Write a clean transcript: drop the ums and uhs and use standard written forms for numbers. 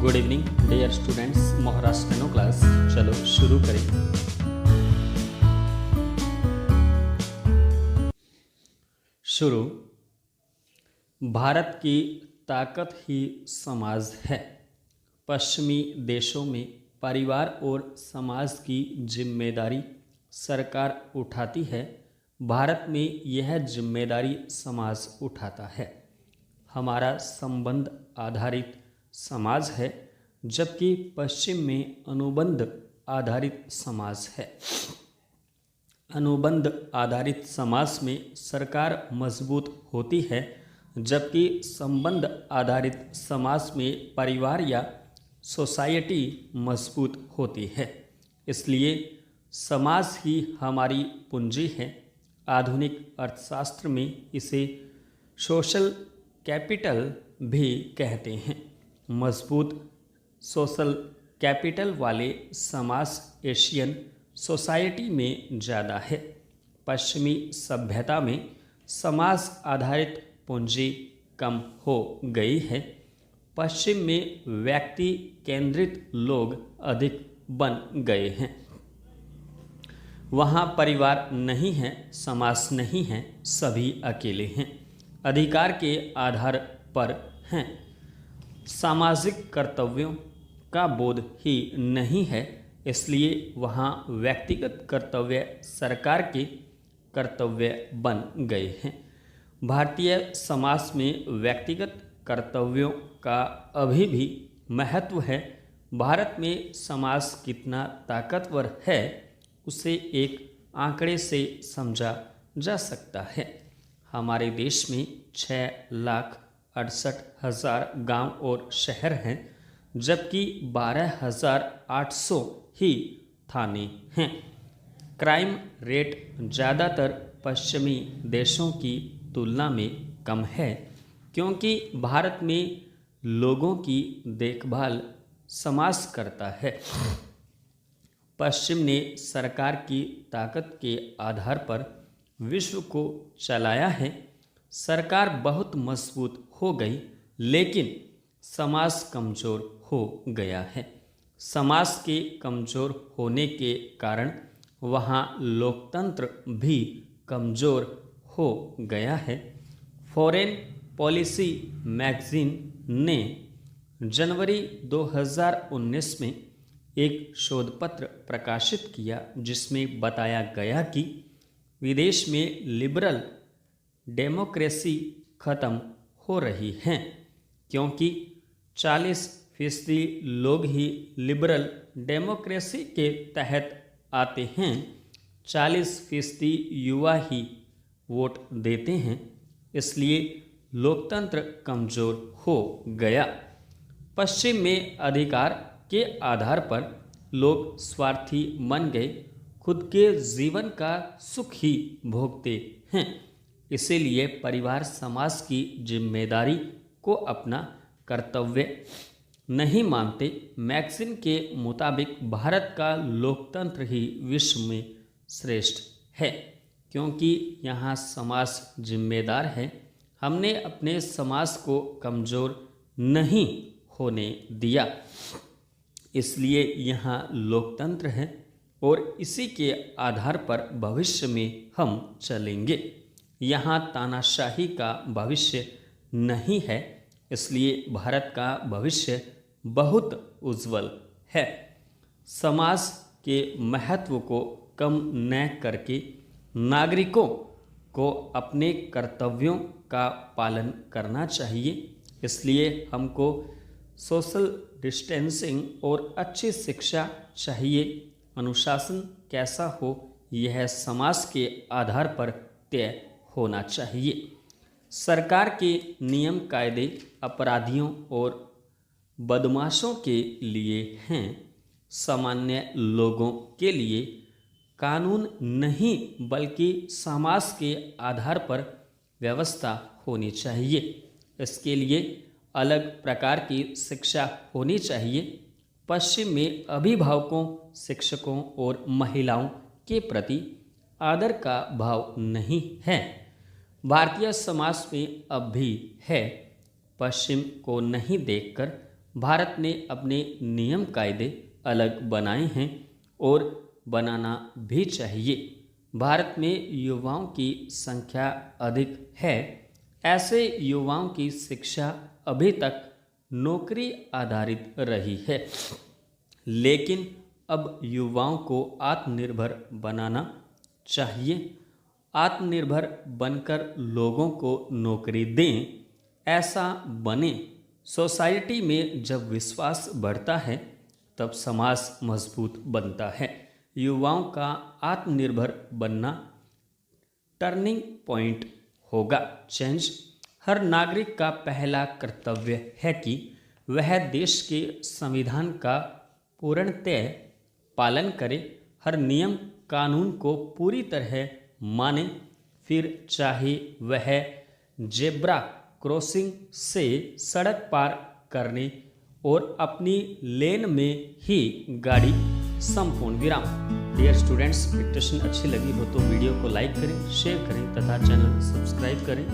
Good evening dear students, मोहरा steno class. चलो शुरू करें। शुरू। भारत की ताकत ही समाज है। पश्चिमी देशों में परिवार और समाज की जिम्मेदारी सरकार उठाती है। भारत में यह जिम्मेदारी समाज उठाता है। हमारा संबंध आधारित समाज है, जबकि पश्चिम में अनुबंध आधारित समाज है। अनुबंध आधारित समाज में सरकार मजबूत होती है, जबकि संबंध आधारित समाज में परिवार या सोसाइटी मजबूत होती है। इसलिए समाज ही हमारी पूंजी है। आधुनिक अर्थशास्त्र में इसे सोशल कैपिटल भी कहते हैं। मजबूत सोशल कैपिटल वाले समाज एशियन सोसाइटी में ज़्यादा है। पश्चिमी सभ्यता में समाज आधारित पूंजी कम हो गई है। पश्चिम में व्यक्ति केंद्रित लोग अधिक बन गए हैं। वहाँ परिवार नहीं है, समाज नहीं है, सभी अकेले हैं, अधिकार के आधार पर हैं। सामाजिक कर्तव्यों का बोध ही नहीं है, इसलिए वहाँ व्यक्तिगत कर्तव्य सरकार के कर्तव्य बन गए हैं। भारतीय समाज में व्यक्तिगत कर्तव्यों का अभी भी महत्व है। भारत में समाज कितना ताकतवर है, उसे एक आंकड़े से समझा जा सकता है। हमारे देश में 6,68,000 गांव और शहर हैं, जबकि 12,800 ही थाने हैं। क्राइम रेट ज़्यादातर पश्चिमी देशों की तुलना में कम है, क्योंकि भारत में लोगों की देखभाल समाज करता है। पश्चिम ने सरकार की ताकत के आधार पर विश्व को चलाया है। सरकार बहुत मजबूत हो गई, लेकिन समाज कमज़ोर हो गया है। समाज के कमज़ोर होने के कारण वहाँ लोकतंत्र भी कमज़ोर हो गया है। फॉरेन पॉलिसी मैगजीन ने जनवरी 2019 में एक शोधपत्र प्रकाशित किया, जिसमें बताया गया कि विदेश में लिबरल डेमोक्रेसी खत्म हो रही है, क्योंकि 40% लोग ही लिबरल डेमोक्रेसी के तहत आते हैं। 40% युवा ही वोट देते हैं, इसलिए लोकतंत्र कमज़ोर हो गया। पश्चिम में अधिकार के आधार पर लोग स्वार्थी बन गए, खुद के जीवन का सुख ही भोगते हैं। इसीलिए परिवार समाज की जिम्मेदारी को अपना कर्तव्य नहीं मानते। मैगजीन के मुताबिक भारत का लोकतंत्र ही विश्व में श्रेष्ठ है, क्योंकि यहाँ समाज जिम्मेदार है। हमने अपने समाज को कमज़ोर नहीं होने दिया, इसलिए यहाँ लोकतंत्र है और इसी के आधार पर भविष्य में हम चलेंगे। यहाँ तानाशाही का भविष्य नहीं है, इसलिए भारत का भविष्य बहुत उज्जवल है। समाज के महत्व को कम न करके नागरिकों को अपने कर्तव्यों का पालन करना चाहिए। इसलिए हमको सोशल डिस्टेंसिंग और अच्छी शिक्षा चाहिए। अनुशासन कैसा हो, यह समाज के आधार पर तय होना चाहिए। सरकार के नियम कायदे अपराधियों और बदमाशों के लिए हैं, सामान्य लोगों के लिए कानून नहीं, बल्कि समाज के आधार पर व्यवस्था होनी चाहिए। इसके लिए अलग प्रकार की शिक्षा होनी चाहिए। पश्चिम में अभिभावकों, शिक्षकों और महिलाओं के प्रति आदर का भाव नहीं है। भारतीय समाज में अब भी है। पश्चिम को नहीं देखकर भारत ने अपने नियम कायदे अलग बनाए हैं और बनाना भी चाहिए। भारत में युवाओं की संख्या अधिक है। ऐसे युवाओं की शिक्षा अभी तक नौकरी आधारित रही है, लेकिन अब युवाओं को आत्मनिर्भर बनाना चाहिए। आत्मनिर्भर बनकर लोगों को नौकरी दें, ऐसा बने। सोसाइटी में जब विश्वास बढ़ता है तब समाज मजबूत बनता है। युवाओं का आत्मनिर्भर बनना टर्निंग पॉइंट होगा चेंज। हर नागरिक का पहला कर्तव्य है कि वह देश के संविधान का पूर्णतः पालन करे, हर नियम कानून को पूरी तरह माने, फिर चाहे वह जेब्रा क्रॉसिंग से सड़क पार करने और अपनी लेन में ही गाड़ी। संपूर्ण विराम। डियर स्टूडेंट्स, डिक्टेशन अच्छी लगी हो तो वीडियो को लाइक करें, शेयर करें तथा चैनल सब्सक्राइब करें।